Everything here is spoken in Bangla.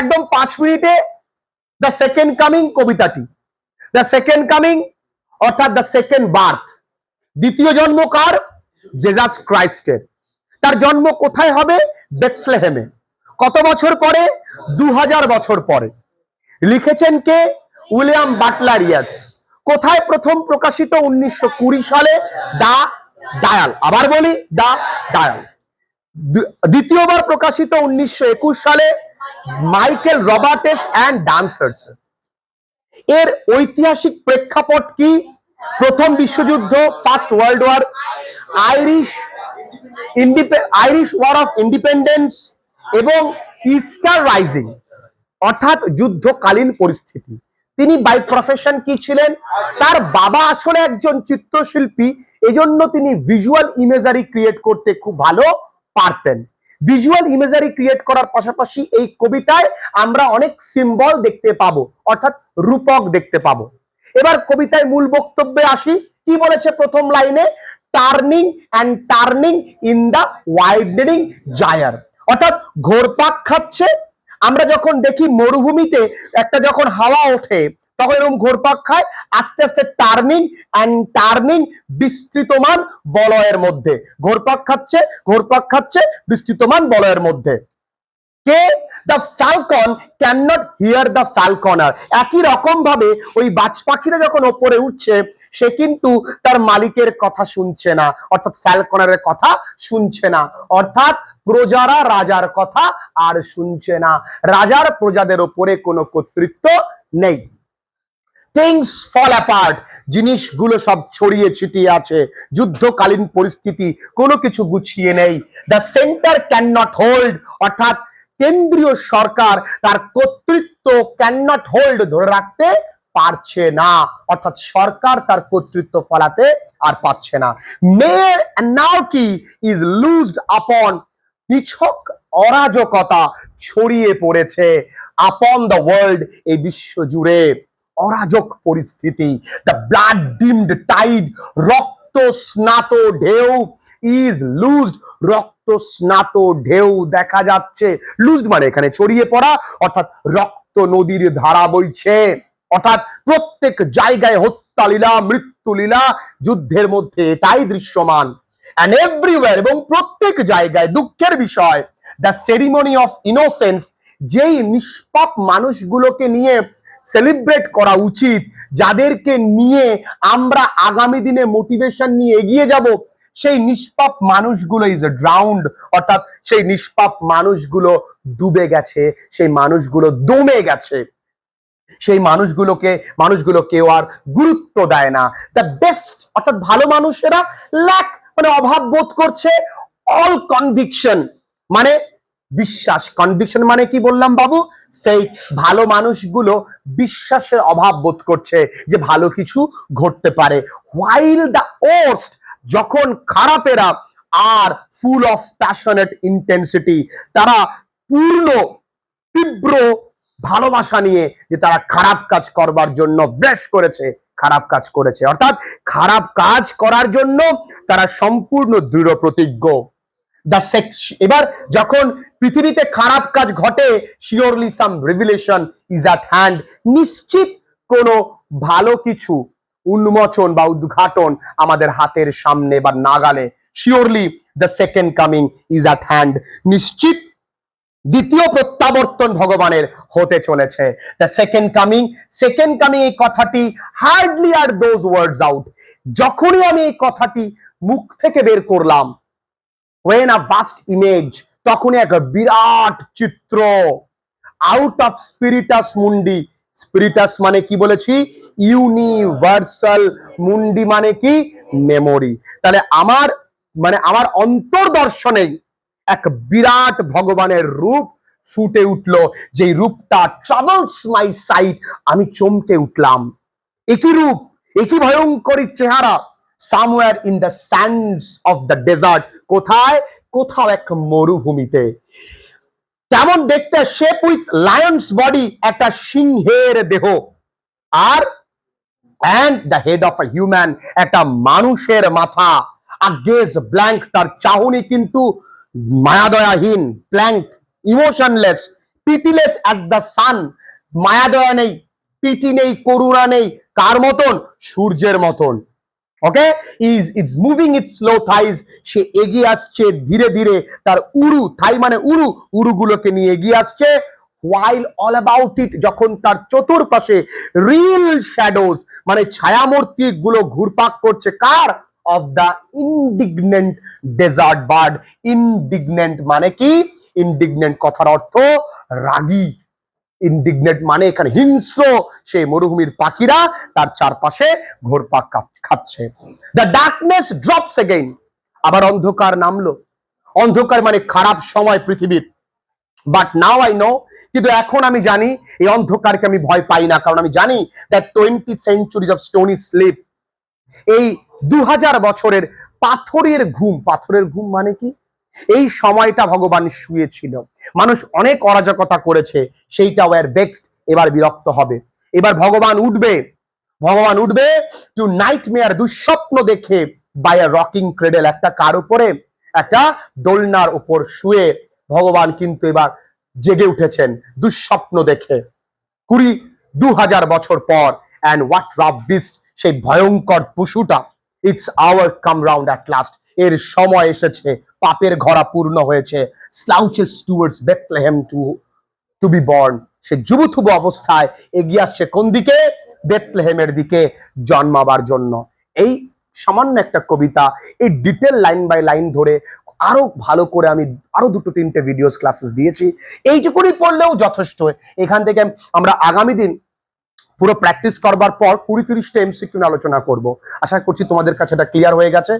একদম 5 মিনিটে দ্য সেকেন্ড কামিং কবিতাটি, দ্য সেকেন্ড কামিং অর্থাৎ দ্য সেকেন্ড বার্থ, দ্বিতীয় জন্ম কার? জেসাস ক্রাইস্টের। তার জন্ম কোথায় হবে? বেথলেহেমে। কত বছর পরে? 2000 বছর পরে। লিখেছেন কে? William Butler Yeats. কোথায় প্রথম প্রকাশিত? 1920 সালে, দা ডায়াল। আবার বলি, দা ডায়াল। দ্বিতীয়বার প্রকাশিত 1921 সালে, মাইকেল রবার্টস অ্যান্ড ডান্সার্স। এর ঐতিহাসিক প্রেক্ষাপট কি? প্রথম বিশ্বযুদ্ধ, first world war, Irish war of independence এবং ইস্টার রাইজিং, অর্থাৎ যুদ্ধকালীন পরিস্থিতি। তিনি বাই প্রফেশন কি ছিলেন? তার বাবা আসলে একজন চিত্রশিল্পী, এজন্য তিনি ভিজুয়াল ইমেজারি ক্রিয়েট করতে খুব ভালো পারতেন। ভিজুয়াল ইমেজারি ক্রিয়েট করার পাশাপাশি এই কবিতায় আমরা অনেক সিম্বল দেখতে পাবো, অর্থাৎ রূপক দেখতে পাবো। এবার কবিতায় মূল বক্তব্যে আসি। কি বলেছে প্রথম লাইনে? Turning and turning in the widening gyre, অর্থাৎ ঘোরপাক খাচ্ছে। আমরা যখন দেখি মরুভূমিতে একটা যখন হাওয়া ওঠে তখন এরকম ঘোরপাক খায়, আস্তে আস্তে টার্নিং অ্যান্ড টার্নিং, বিস্তৃতমান বলয়ের মধ্যে ঘোরপাক খাচ্ছে, ঘোরপাক খাচ্ছে বিস্তৃতমান বলয়ের মধ্যে। কে? The falcon can not hear the falconer. একই রকম ভাবে ওই বাজ পাখিরা যখন ওপরে উঠছে, সে কিন্তু তার মালিকের কথা শুনছে না, অর্থাৎ ফ্যালকনারের কথা শুনছে না, অর্থাৎ প্রজারা রাজার কথা আর শুনছে না। রাজার প্রজাদের ওপরে কোনো কর্তৃত্ব নেই। থিংস ফল অ্যাপার্ট, জিনিসগুলো সব ছড়িয়ে ছিটিয়ে আছে। যুদ্ধকালীন পরিস্থিতি, কোনো কিছু গুছিয়ে নেই। The centre can not hold, অর্থাৎ কেন্দ্রীয় সরকার তার কর্তৃত্ব ক্যান নট হোল্ড, ধরে রাখতে পারছে না, অর্থাৎ সরকার তার কর্তৃত্ব ফলাতে আর পারছে না। মেয়ের অ্যানার্কি ইজ লুজড আপন, নিছক অরাজকতা ছড়িয়ে পড়েছে আপন দ্য ওয়ার্ল্ড, এই বিশ্ব জুড়ে অরাজক পরিস্থিতি। দ্য ব্লাড ডিমড টাইড, রক্ত স্নাত ঢেউ, ইজ লুজড, রক্ত স্নাত ঢেউ দেখা যাচ্ছে। লুজড মানে এখানে ছড়িয়ে পড়া, অর্থাৎ রক্ত নদীর ধারা বইছে, অর্থাৎ প্রত্যেক জায়গায় হত্যা লীলা, মৃত্যু লীলা, যুদ্ধের মধ্যে এটাই দৃশ্যমান। and everywhere, এবং প্রত্যেক জায়গায় দুঃখের বিষয়, দ্য সেরিমনি অফ ইনোসেন্স, যেই নিষ্পাপ মানুষগুলোকে নিয়ে সেলিব্রেট করা উচিত, যাদেরকে নিয়ে আমরা আগামী দিনে মোটিভেশন নিয়ে এগিয়ে যাব, সেই নিষ্পাপ মানুষগুলো ইজ ড্রাউন্ড, অর্থাৎ সেই নিষ্পাপ মানুষগুলো ডুবে গেছে, সেই মানুষগুলো দমে গেছে, সেই মানুষগুলো কেউ আর গুরুত্ব দেয় না। দ্য বেস্ট, অর্থাৎ ভালো মানুষেরা ল্যাক মানে অভাব বোধ করছে, অল কনভিকশন মানে বিশ্বাস, কনভিকশন মানে কি বললাম বাবু? ফেইথ। ভালো মানুষগুলো বিশ্বাসের অভাব বোধ করছে যে ভালো কিছু ঘটতে পারে। হোয়াইল দ্য ওর্স্ট, যখন খারাপেরা আর ফুল অফ প্যাশনেট ইন্টেন্সিটি, তারা পূর্ণ তীব্র ভালোবাসা নিয়ে যে তারা খারাপ কাজ করবার জন্য ব্লেস করেছে, খারাপ কাজ করেছে, অর্থাৎ খারাপ কাজ করার জন্য তারা সম্পূর্ণ দৃঢ় প্রতিজ্ঞ। এবার যখন পৃথিবীতে খারাপ কাজ ঘটে, surely some revelation is at hand, নিশ্চিত কোনো ভালো কিছু উন্মোচন বা উদ্ঘাটন আমাদের হাতের সামনে বা নাগালে। Surely the second coming is at hand, নিশ্চিত দ্বিতীয় প্রত্যাবর্তন ভগবানের হতে চলেছে। The second coming, second coming, এই কথাটি hardly are those words out, যখনই আমি এই কথাটি মুখ থেকে বের করলাম, when a vast image, তখনই এক বিরাট চিত্র, আউট অফ স্পিরিটাস মুন্ডি, স্পিরিটাস মানে কি বলেছি? ইউনিভার্সাল, মুন্ডি মানে কি? মেমোরি। তাহলে আমার অন্তর্দর্শনে এক বিরাট ভগবানের রূপ ফুটে উঠলো, যেই রূপটা ট্রাভেলস মাই সাইট, আমি চমকে উঠলাম। একই রূপ, একই ভয়ঙ্করী চেহারা, somewhere in the sands of the desert, কোথায়? কোথাও এক মরুভূমিতে। কেমন দেখতে? শেপ উইথ লায়ন্স বডি, একটা সিংহের দেহ, আর and the head of a human, একটা মানুষের মাথা। a gaze blank, তার চাহনি কিন্তু মায়াদয়াহীন, blank, emotionless, pitiless as the sun, মায়া দয়া নেই, পিটি নেই, করুণা নেই, কার মতন? সূর্যের মতন। Okay, is moving it slow thighs, সে এগিয়ে আসছে ধীরে ধীরে, তার উরু, থাই মানে উরু, উরুগুলোকে নিয়ে এগিয়ে আসছে। while all about it, যখন তার চতুর্পাশে রিল শ্যাডোজ মানে ছায়ামূর্তি গুলো ঘুরপাক করছে, কার? Of the indignant desert bird. Indignant মানে কি? ইনডিগনেন্ট কথার অর্থ রাগী। ইনডিগনেন্ট মানে এখানে হিংস্র সেই মরুভূমির পাখিরা তার চারপাশে ঘুরপাক খাচ্ছে। দ্য ডার্কনেস ড্রপস এগেইন, আবার অন্ধকার নামলো। অন্ধকার মানে খারাপ সময় পৃথিবীর। বাট নাও আই নো, কিন্তু এখন আমি জানি এই অন্ধকারকে আমি ভয় পাই না, কারণ আমি জানি that 20 centuries of stony sleep, এই 2000 বছরের পাথরের ঘুম। পাথরের ঘুম মানে কি? এই সময়টা ভগবান শুয়েছিল, মানুষ অনেক অরাজকতা করেছে, সেইটা ওয়ার ভেক্সড, এবার বিরক্ত হবে, এবার ভগবান উঠবে। ভগবান উঠবে টু নাইটমেয়ার, দুঃস্বপ্ন দেখে, বাই আ রকিং ক্রেডেল, একটা কার উপরে? একটা দোলনার উপর শুয়ে ভগবান কিন্তু এবার জেগে উঠেছেন দুঃস্বপ্ন দেখে 2000 বছর পর। অ্যান্ড হোয়াট রাফ বিস্ট, সেই ভয়ঙ্কর পশুটা, its hour come round at last, এর সময় এসেছে, পাপের ঘরা পূর্ণ হয়েছে। Slouches towards Bethlehem to be born, সে যুবথুবু অবস্থায় এগিয়ে আসছে কোন দিকে? বেথলেহেমের দিকে জন্মাবার জন্য। এই সামান্য একটা কবিতা, এই ডিটেল লাইন বাই লাইন ধরে আরো ভালো করে আমি আরো 2-3টে ভিডিওস ক্লাসেস দিয়েছি, এইটুকুনি পড়লেও যথেষ্ট। এখান থেকে আমরা আগামী দিন পুরো প্র্যাকটিস করবার পর 20-30টা এমসিকিউ আলোচনা করব। আশা করছি তোমাদের কাছে এটা ক্লিয়ার হয়ে গেছে।